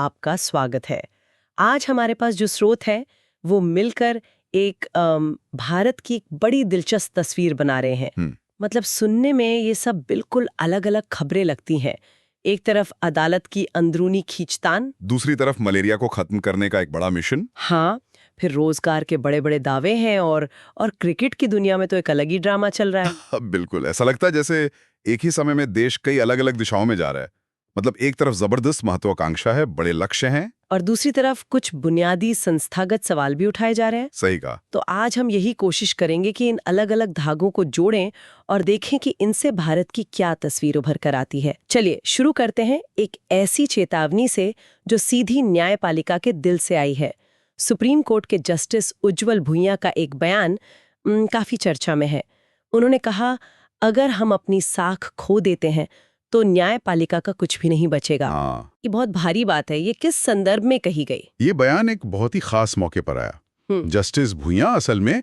आपका स्वागत है। आज हमारे पास जो स्रोत है वो मिलकर एक भारत की एक बड़ी दिलचस्प तस्वीर बना रहे हैं। मतलब सुनने में ये सब बिल्कुल अलग-अलग खबरें लगती हैं। एक तरफ अदालत की अंदरूनी खींचतान, दूसरी तरफ मलेरिया को खत्म करने का एक बड़ा मिशन। हाँ, फिर रोजगार के बड़े-बड़े दावे हैं और क्रिकेट की दुनिया में तो एक अलग ही ड्रामा चल रहा है। बिल्कुल ऐसा लगता है जैसे एक ही समय में देश कई अलग अलग दिशाओं में जा रहा है। मतलब एक तरफ जबरदस्त महत्वाकांक्षा है, बड़े लक्ष्य हैं, और दूसरी तरफ कुछ बुनियादी संस्थागत सवाल भी उठाए जा रहे हैं। सही कहा। तो आज हम यही कोशिश करेंगे कि इन अलग-अलग धागों को जोड़ें और देखें कि इनसे भारत की क्या तस्वीर उभर कर आती है। चलिए शुरू करते हैं एक ऐसी चेतावनी से जो सीधी न्यायपालिका के दिल से आई है। सुप्रीम कोर्ट के जस्टिस उज्ज्वल भुइयां का एक बयान काफी चर्चा में है। उन्होंने कहा, अगर हम अपनी साख खो देते हैं तो न्यायपालिका का कुछ भी नहीं बचेगा। ये बहुत भारी बात है। ये किस संदर्भ में कही गई? ये बयान एक बहुत ही खास मौके पर आया। जस्टिस भुइयां असल में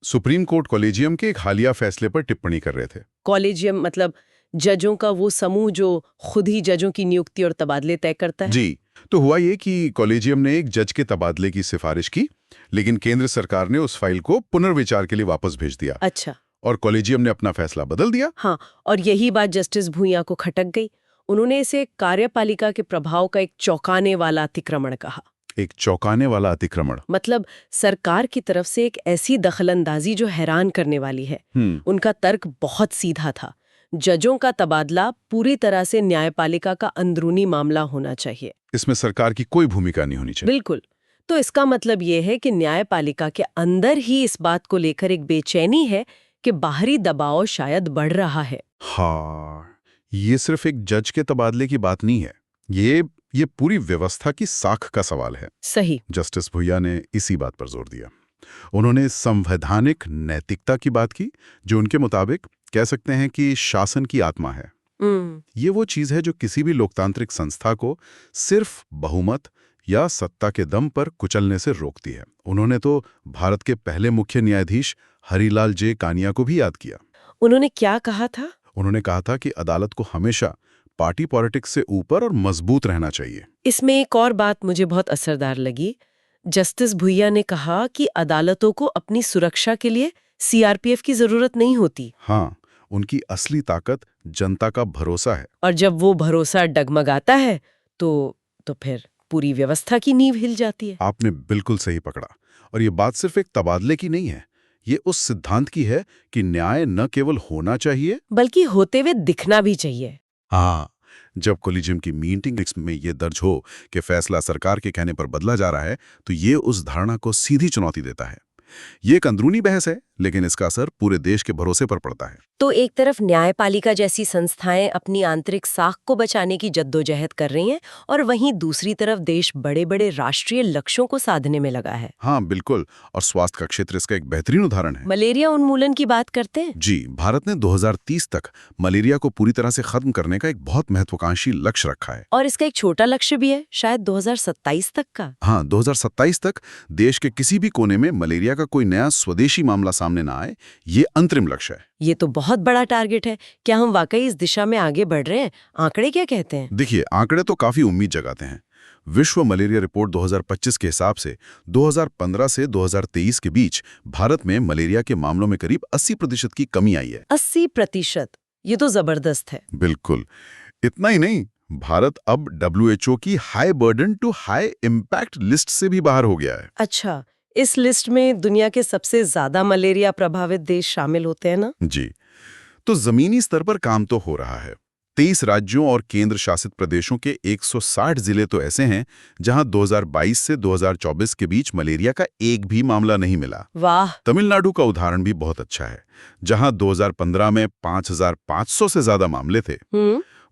सुप्रीम कोर्ट कॉलेजियम के एक हालिया फैसले पर टिप्पणी कर रहे थे। कॉलेजियम मतलब जजों का वो समूह जो खुद ही जजों की नियुक्ति और तबादले तय करता है। जी, तो हुआ ये कि कॉलेजियम ने एक जज के तबादले की सिफारिश की, लेकिन केंद्र सरकार ने उस फाइल को पुनर्विचार के लिए वापस भेज दिया। अच्छा। और कॉलेजियम ने अपना फैसला बदल दिया। हाँ, और यही बात जस्टिस भुइयां को खटक गई। उन्होंने इसे कार्यपालिका के प्रभाव का एक चौंकाने वाला अतिक्रमण कहा। एक चौंकाने वाला अतिक्रमण मतलब सरकार की तरफ से एक ऐसी दखलंदाजी जो हैरान करने वाली है। उनका तर्क बहुत सीधा था। जजों का तबादला पूरी तरह से न्यायपालिका का अंदरूनी मामला होना चाहिए। इसमें सरकार की कोई भूमिका नहीं होनी चाहिए। बिल्कुल। तो इसका मतलब ये है कि न्यायपालिका के अंदर ही इस बात को लेकर एक बेचैनी है कि बाहरी दबाव शायद बढ़ रहा है। हाँ, ये सिर्फ एक जज के तबादले की बात नहीं है। ये पूरी व्यवस्था की साख का सवाल है। सही। जस्टिस भुइयां ने इसी बात पर जोर दिया। उन्होंने संवैधानिक नैतिकता की बात की, जो उनके मुताबिक कह सकते हैं कि शासन की आत्मा है। ये वो चीज है जो किसी भी लोकतांत्रिक संस्था को सिर्फ बहुमत या सत्ता के दम पर कुचलने से रोकती है। उन्होंने तो भारत के पहले मुख्य न्यायाधीश हरिलाल जे कानिया को भी याद किया। उन्होंने क्या कहा था? उन्होंने कहा था कि अदालत को हमेशा पार्टी पॉलिटिक्स से ऊपर और मजबूत रहना चाहिए। इसमें एक और बात मुझे बहुत असरदार लगी। जस्टिस भुइयां ने कहा कि अदालतों को अपनी सुरक्षा के लिए सीआरपीएफ की जरूरत नहीं होती। हाँ, उनकी असली ताकत जनता का भरोसा है। और जब वो भरोसा डगमगाता है तो फिर पूरी व्यवस्था की नींव हिल जाती है। आपने बिल्कुल सही पकड़ा। और ये बात सिर्फ एक तबादले की नहीं है, ये उस सिद्धांत की है कि न्याय न केवल होना चाहिए बल्कि होते हुए दिखना भी चाहिए। हाँ, जब कॉलेजियम की मीटिंग में ये दर्ज हो कि फैसला सरकार के कहने पर बदला जा रहा है, तो ये उस धारणा को सीधी चुनौती देता है। ये एक अंदरूनी बहस है, लेकिन इसका असर पूरे देश के भरोसे पर पड़ता है। तो एक तरफ न्यायपालिका जैसी संस्थाएं अपनी आंतरिक साख को बचाने की जद्दोजहद कर रही हैं, और वहीं दूसरी तरफ देश बड़े-बड़े राष्ट्रीय लक्ष्यों को साधने में लगा है। हाँ बिल्कुल, और स्वास्थ्य का क्षेत्र इसका एक बेहतरीन उदाहरण है। मलेरिया उन्मूलन की बात करते हैं। जी, भारत ने 2030 तक मलेरिया को पूरी तरह से खत्म करने का एक बहुत महत्वाकांक्षी लक्ष्य रखा है। और इसका एक छोटा लक्ष्य भी है, शायद 2027 तक का। हाँ, 2027 तक देश के किसी भी कोने में मलेरिया का कोई नया स्वदेशी मामला सामने ना आए, ये अंतरिम लक्ष्य है। ये तो बहुत बड़ा टारगेट है। क्या हम वाकई इस दिशा में आगे बढ़ रहे हैं? आंकड़े क्या कहते हैं? देखिए, आंकड़े तो काफी उम्मीद जगाते हैं। विश्व मलेरिया रिपोर्ट 2025 के हिसाब से 2015 से 2023 के बीच भारत में मलेरिया के मामलों में करीब 80% की कमी आई है। 80%? ये तो जबरदस्त है। बिल्कुल। इतना ही नहीं, भारत अब WHO की high burden to high impact list से भी बाहर हो गया है। अच्छा, इस लिस्ट में दुनिया के सबसे ज्यादा मलेरिया प्रभावित देश शामिल होते हैं ना? जी, तो जमीनी स्तर पर काम तो हो रहा है। 23 राज्यों और केंद्र शासित प्रदेशों के 160 जिले तो ऐसे हैं जहां 2022 से 2024 के बीच मलेरिया का एक भी मामला नहीं मिला। वाह! तमिलनाडु का उदाहरण भी बहुत अच्छा है, जहां 2015 में 5,500 से ज्यादा मामले थे।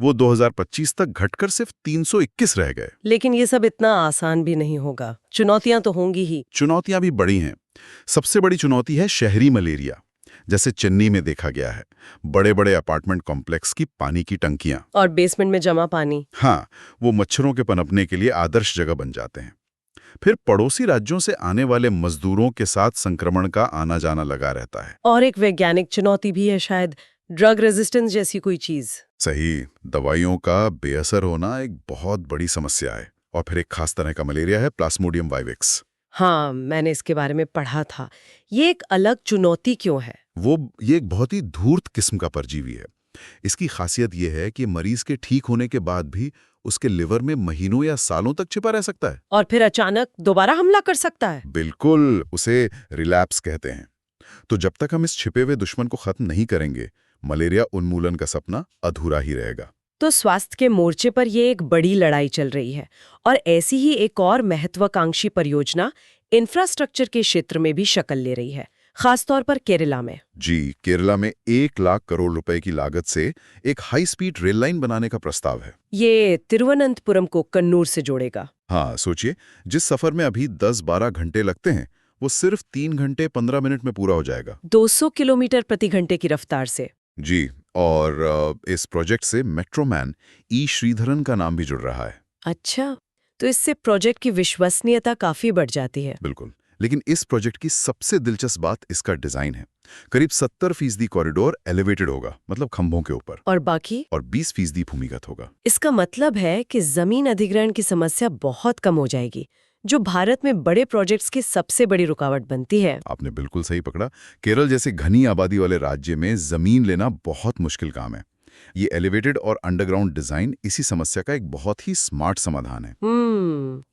वो 2025 तक घटकर सिर्फ 321 रह गए। लेकिन ये सब इतना आसान भी नहीं होगा। चुनौतियां तो होंगी ही। चुनौतियां भी बड़ी हैं। सबसे बड़ी चुनौती है शहरी मलेरिया, जैसे चेन्नई में देखा गया है। बड़े बड़े अपार्टमेंट कॉम्प्लेक्स की पानी की टंकियां और बेसमेंट में जमा पानी। हाँ, वो मच्छरों के पनपने के लिए आदर्श जगह बन जाते हैं। फिर पड़ोसी राज्यों से आने वाले मजदूरों के साथ संक्रमण का आना जाना लगा रहता है। और एक वैज्ञानिक चुनौती भी है, शायद ड्रग रेजिस्टेंस जैसी कोई चीज। सही, दवाइयों का बेअसर होना एक बहुत बड़ी समस्या है। और फिर एक खास तरह का मलेरिया है, प्लास्मोडियम वाइवेक्स। हाँ, मैंने इसके बारे में पढ़ा था। ये एक अलग चुनौती क्यों है? ये एक बहुत ही धूर्त किस्म का परजीवी है। इसकी खासियत ये है कि मरीज के ठीक होने के बाद भी उसके लिवर में महीनों या सालों तक छिपा रह सकता है। और फिर अचानक दोबारा हमला कर सकता है। बिल्कुल, उसे रिलैप्स कहते हैं। तो जब तक हम इस छिपे हुए दुश्मन को खत्म नहीं करेंगे, मलेरिया उन्मूलन का सपना अधूरा ही रहेगा। तो स्वास्थ्य के मोर्चे पर ये एक बड़ी लड़ाई चल रही है। और ऐसी ही एक और महत्वाकांक्षी परियोजना इंफ्रास्ट्रक्चर के क्षेत्र में भी शक्ल ले रही है, खासतौर पर केरला में। जी, केरला में 1 लाख करोड़ रुपए की लागत से एक हाई स्पीड रेल लाइन बनाने का प्रस्ताव है। ये तिरुवनंतपुरम को कन्नूर से जोड़ेगा। हाँ, सोचिए, जिस सफर में अभी 10-12 घंटे लगते हैं, वो सिर्फ 3 घंटे 15 मिनट में पूरा हो जाएगा। 200 किलोमीटर प्रति घंटे की रफ्तार से। जी, और इस प्रोजेक्ट से मेट्रोमैन ई श्रीधरन का नाम भी जुड़ रहा है। अच्छा, तो इससे प्रोजेक्ट की विश्वसनीयता काफी बढ़ जाती है। बिल्कुल, लेकिन इस प्रोजेक्ट की सबसे दिलचस्प बात इसका डिजाइन है। करीब 70% कॉरिडोर एलिवेटेड होगा, मतलब खंभों के ऊपर, और बाकी? और 20% भूमिगत होगा। इसका मतलब है कि जमीन अधिग्रहण की समस्या बहुत कम हो जाएगी, जो भारत में बड़े प्रोजेक्ट्स की सबसे बड़ी रुकावट बनती है। आपने बिल्कुल सही पकड़ा। केरल जैसे घनी आबादी वाले राज्य में जमीन लेना बहुत मुश्किल काम है। ये एलिवेटेड और अंडरग्राउंड डिजाइन इसी समस्या का एक बहुत ही स्मार्ट समाधान है।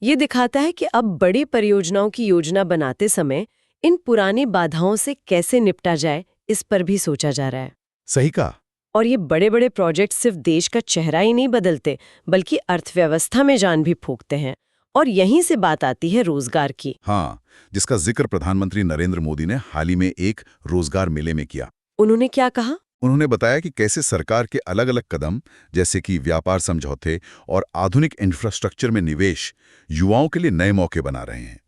ये दिखाता है कि अब बड़ी परियोजनाओं की योजना बनाते समय इन पुरानी बाधाओं से कैसे निपटा जाए, इस पर भी सोचा जा रहा है। सही कहा। और ये बड़े बड़े प्रोजेक्ट सिर्फ देश का चेहरा ही नहीं बदलते, बल्कि अर्थव्यवस्था में जान भी फूंकते हैं। और यहीं से बात आती है रोजगार की। हाँ, जिसका जिक्र प्रधानमंत्री नरेंद्र मोदी ने हाल ही में एक रोजगार मेले में किया। उन्होंने क्या कहा? उन्होंने बताया कि कैसे सरकार के अलग अलग कदम, जैसे कि व्यापार समझौते और आधुनिक इंफ्रास्ट्रक्चर में निवेश, युवाओं के लिए नए मौके बना रहे हैं।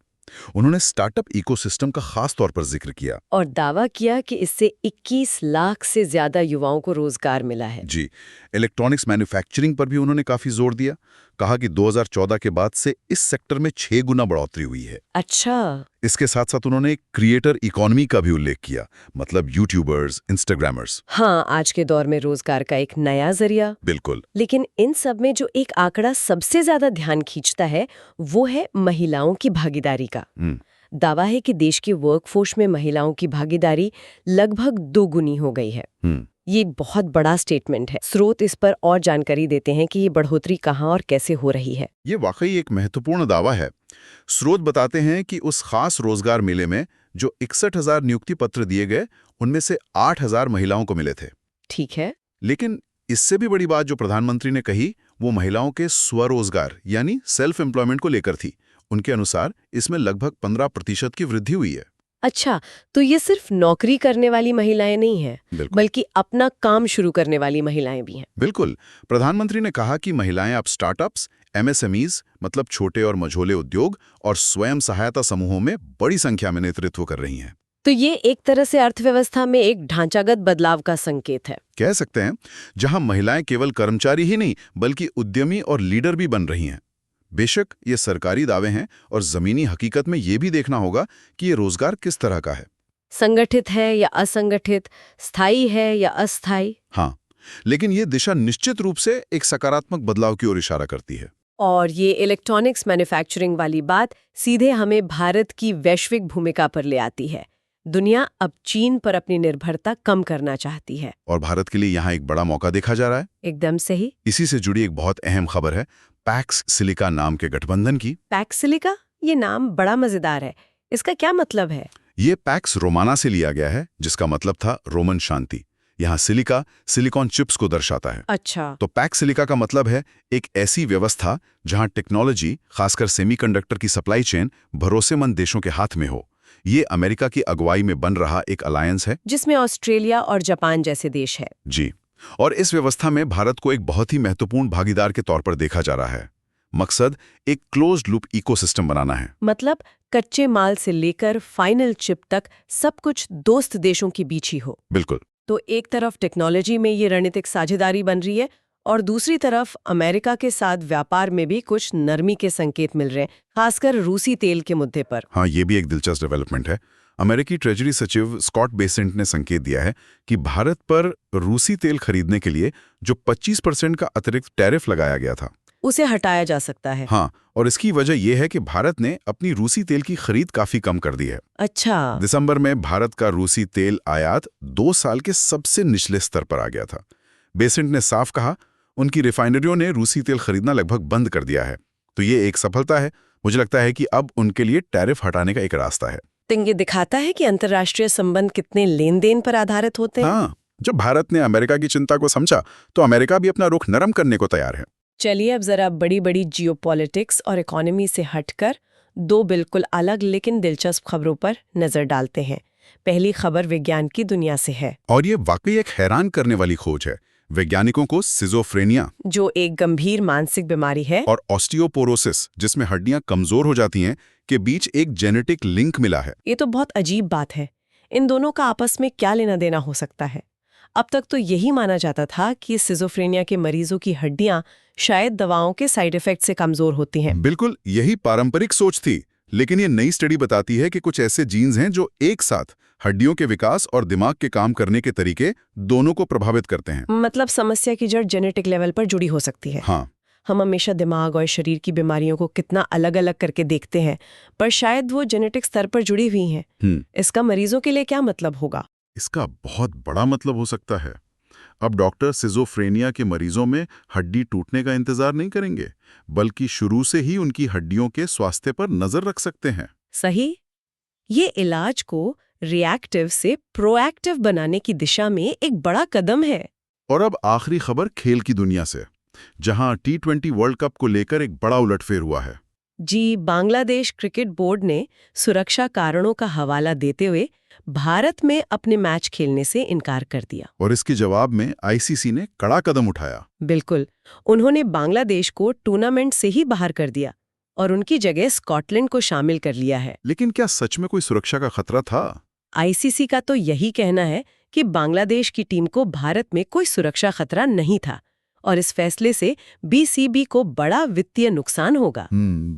उन्होंने स्टार्टअप इकोसिस्टम का खास तौर पर जिक्र किया और दावा किया कि इससे 21 लाख से ज्यादा युवाओं को रोजगार मिला है। जी, इलेक्ट्रॉनिक्स मैन्युफैक्चरिंग पर भी उन्होंने काफी जोर दिया। कहा कि 2014 के बाद से इस सेक्टर में 6 गुना बढ़ोतरी हुई है। अच्छा। इसके साथ साथ उन्होंने क्रिएटर इकोनॉमी का भी उल्लेख किया, मतलब यूट्यूबर्स, इंस्टाग्रामर्स। हाँ, आज के दौर में रोजगार का एक नया जरिया। बिल्कुल। लेकिन इन सब में जो एक आंकड़ा सबसे ज्यादा ध्यान खींचता है, वो है महिलाओं की भागीदारी का। दावा है कि देश की वर्कफोर्स में महिलाओं की भागीदारी लगभग 2 गुनी हो गई है। ये बहुत बड़ा स्टेटमेंट है। स्रोत इस पर और जानकारी देते हैं कि ये बढ़ोतरी कहाँ और कैसे हो रही है। ये वाकई एक महत्वपूर्ण दावा है। स्रोत बताते हैं कि उस खास रोजगार मेले में जो 61,000 नियुक्ति पत्र दिए गए, उनमें से 8,000 महिलाओं को मिले थे। ठीक है। लेकिन इससे भी बड़ी बात जो प्रधानमंत्री ने कही, वो महिलाओं के स्वरोजगार यानी सेल्फ एम्प्लॉयमेंट को लेकर थी। उनके अनुसार इसमें लगभग 15% की वृद्धि हुई है। अच्छा, तो ये सिर्फ नौकरी करने वाली महिलाएं नहीं हैं, बल्कि अपना काम शुरू करने वाली महिलाएं भी हैं। बिल्कुल। प्रधानमंत्री ने कहा कि महिलाएं अब स्टार्टअप्स, एमएसएमईज मतलब छोटे और मझोले उद्योग और स्वयं सहायता समूहों में बड़ी संख्या में नेतृत्व कर रही हैं। तो ये एक तरह से अर्थव्यवस्था में एक ढांचागत बदलाव का संकेत है। कह सकते हैं, जहां महिलाएं केवल कर्मचारी ही नहीं बल्कि उद्यमी और लीडर भी बन रही हैं। बेशक ये सरकारी दावे हैं और जमीनी हकीकत में ये भी देखना होगा कि ये रोजगार किस तरह का है। संगठित है या असंगठित, स्थायी है या अस्थायी। हाँ, लेकिन ये दिशा निश्चित रूप से एक सकारात्मक बदलाव की ओर इशारा करती है। और ये इलेक्ट्रॉनिक्स मैन्युफैक्चरिंग वाली बात सीधे हमें भारत की वैश्विक भूमिका पर ले आती है। दुनिया अब चीन पर अपनी निर्भरता कम करना चाहती है, और भारत के लिए यहाँ एक बड़ा मौका देखा जा रहा है। एकदम सही। इसी से जुड़ी एक बहुत अहम खबर है पैक्स सिलिका नाम के गठबंधन की। PACS silica? ये नाम बड़ा मजेदार है। इसका क्या मतलब है? ये पैक्स रोमाना से लिया गया है, जिसका मतलब था रोमन शांति। यहाँ सिलिका सिलिकॉन चिप्स को दर्शाता है। अच्छा। तो पैक्स सिलिका का मतलब है एक ऐसी व्यवस्था जहां टेक्नोलॉजी, खासकर सेमीकंडक्टर की सप्लाई चेन, भरोसेमंद देशों के हाथ में हो। ये अमेरिका की अगुवाई में बन रहा एक अलायंस है, जिसमें ऑस्ट्रेलिया और जापान जैसे देश है। जी, और इस व्यवस्था में भारत को एक बहुत ही महत्वपूर्ण भागीदार के तौर पर देखा जा रहा है। मकसद एक क्लोज्ड लूप इकोसिस्टम बनाना है। मतलब कच्चे माल से लेकर फाइनल चिप तक सब कुछ दोस्त देशों के बीच ही हो। बिल्कुल। तो एक तरफ टेक्नोलॉजी में ये रणनीतिक साझेदारी बन रही है, और दूसरी तरफ अमेरिका के साथ व्यापार में भी कुछ नरमी के संकेत मिल रहे हैं, खासकर रूसी तेल के मुद्दे पर। हाँ, ये भी एक दिलचस्प डेवलपमेंट है। अमेरिकी ट्रेजरी सचिव स्कॉट बेसेंट ने संकेत दिया है कि भारत पर रूसी तेल खरीदने के लिए जो 25% का अतिरिक्त टैरिफ लगाया गया था, उसे हटाया जा सकता है। हाँ, और इसकी वजह यह है कि भारत ने अपनी रूसी तेल की खरीद काफी कम कर दी है। अच्छा। दिसंबर में भारत का रूसी तेल आयात 2 साल के सबसे निचले स्तर पर आ गया था। बेसेंट ने साफ कहा, उनकी रिफाइनरियों ने रूसी तेल खरीदना लगभग बंद कर दिया है। तो ये एक सफलता है। मुझे लगता है कि अब उनके लिए टैरिफ हटाने का एक रास्ता है। तो ये दिखाता है कि अंतर्राष्ट्रीय संबंध कितने लेन देन पर आधारित होते हैं। हाँ, जब भारत ने अमेरिका की चिंता को समझा तो अमेरिका भी अपना रुख नरम करने को तैयार है। चलिए अब जरा बड़ी बड़ी जियोपॉलिटिक्स और इकोनॉमी से हटकर दो बिल्कुल अलग लेकिन दिलचस्प खबरों पर नजर डालते हैं। पहली खबर विज्ञान की दुनिया से है, और ये वाकई एक हैरान करने वाली खोज है। वैज्ञानिकों को सिजोफ्रेनिया, जो एक गंभीर मानसिक बीमारी है, और ऑस्टियोपोरोसिस, जिसमें हड्डियां कमजोर हो जाती हैं, के बीच एक जेनेटिक लिंक मिला है। ये तो बहुत अजीब बात है। इन दोनों का आपस में क्या लेना देना हो सकता है? अब तक तो यही माना जाता था कि सिजोफ्रेनिया के मरीजों की हड्डियां शायद दवाओं के साइड इफेक्ट से कमजोर होती हैं। बिल्कुल यही पारंपरिक सोच थी, लेकिन ये नई स्टडी बताती है कि कुछ ऐसे जीन्स हैं जो एक साथ हड्डियों के विकास और दिमाग के काम करने के तरीके दोनों को प्रभावित करते हैं। मतलब समस्या की जड़ जेनेटिक लेवल पर जुड़ी हो सकती है। हाँ, हम हमेशा दिमाग और शरीर की बीमारियों को कितना अलग अलग करके देखते हैं, पर शायद वो जेनेटिक स्तर पर जुड़ी हुई हैं। इसका मरीजों के लिए क्या मतलब होगा? इसका बहुत बड़ा मतलब हो सकता है। अब डॉक्टर सिजोफ्रेनिया के मरीजों में हड्डी टूटने का इंतजार नहीं करेंगे, बल्कि शुरू से ही उनकी हड्डियों के स्वास्थ्य पर नजर रख सकते हैं। सही। ये इलाज को रिएक्टिव से प्रोएक्टिव बनाने की दिशा में एक बड़ा कदम है। और अब आखिरी खबर खेल की दुनिया से, जहां T20 वर्ल्ड कप को लेकर एक बड़ा उलटफेर हुआ है। जी, बांग्लादेश क्रिकेट बोर्ड ने सुरक्षा कारणों का हवाला देते हुए भारत में अपने मैच खेलने से इनकार कर दिया। और इसके जवाब में ICC ने कड़ा कदम उठाया। बिल्कुल, उन्होंने बांग्लादेश को टूर्नामेंट से ही बाहर कर दिया और उनकी जगह स्कॉटलैंड को शामिल कर लिया है। लेकिन क्या सच में कोई सुरक्षा का खतरा था? ICC का तो यही कहना है कि बांग्लादेश की टीम को भारत में कोई सुरक्षा खतरा नहीं था और इस फैसले से BCB को बड़ा वित्तीय नुकसान होगा।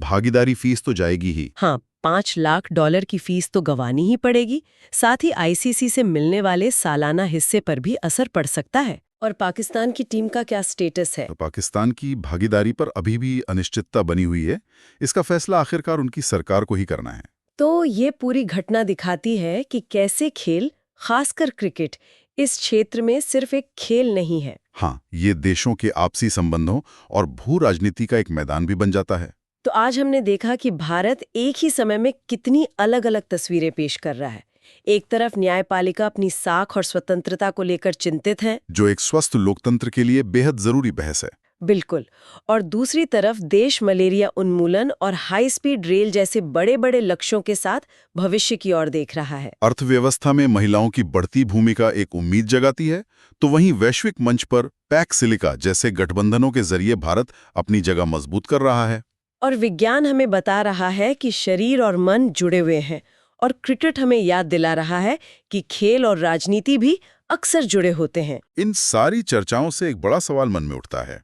भागीदारी फीस तो जाएगी ही। हाँ, $5 लाख की फीस तो गंवानी ही पड़ेगी। साथ ही ICC से मिलने वाले सालाना हिस्से पर भी असर पड़ सकता है। और पाकिस्तान की टीम का क्या स्टेटस है? तो पाकिस्तान की भागीदारी पर अभी भी अनिश्चितता बनी हुई है। इसका फैसला आखिरकार उनकी सरकार को ही करना है। तो ये पूरी घटना दिखाती है कि कैसे खेल, खासकर क्रिकेट, इस क्षेत्र में सिर्फ एक खेल नहीं है। हाँ, ये देशों के आपसी संबंधों और भू राजनीति का एक मैदान भी बन जाता है। तो आज हमने देखा कि भारत एक ही समय में कितनी अलग अलग तस्वीरें पेश कर रहा है। एक तरफ न्यायपालिका अपनी साख और स्वतंत्रता को लेकर चिंतित है, जो एक स्वस्थ लोकतंत्र के लिए बेहद जरूरी बहस है। बिल्कुल, और दूसरी तरफ देश मलेरिया उन्मूलन और हाई स्पीड रेल जैसे बड़े बड़े लक्ष्यों के साथ भविष्य की ओर देख रहा है। अर्थव्यवस्था में महिलाओं की बढ़ती भूमिका एक उम्मीद जगाती है, तो वहीं वैश्विक मंच पर पैक्स सिलिका जैसे गठबंधनों के जरिए भारत अपनी जगह मजबूत कर रहा है। और विज्ञान हमें बता रहा है कि शरीर और मन जुड़े हुए हैं, और क्रिकेट हमें याद दिला रहा है कि खेल और राजनीति भी अक्सर जुड़े होते हैं। इन सारी चर्चाओं से एक बड़ा सवाल मन में उठता है।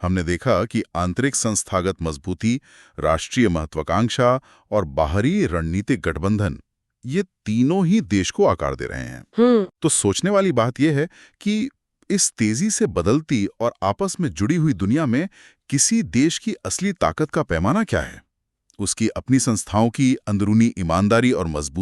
हमने देखा कि आंतरिक संस्थागत मजबूती, राष्ट्रीय महत्वाकांक्षा और बाहरी रणनीतिक गठबंधन, ये तीनों ही देश को आकार दे रहे हैं। तो सोचने वाली बात यह है कि इस तेजी से बदलती और आपस में जुड़ी हुई दुनिया में किसी देश की असली ताकत का पैमाना क्या है? उसकी अपनी संस्थाओं की अंदरूनी ईमानदारी और मजबूत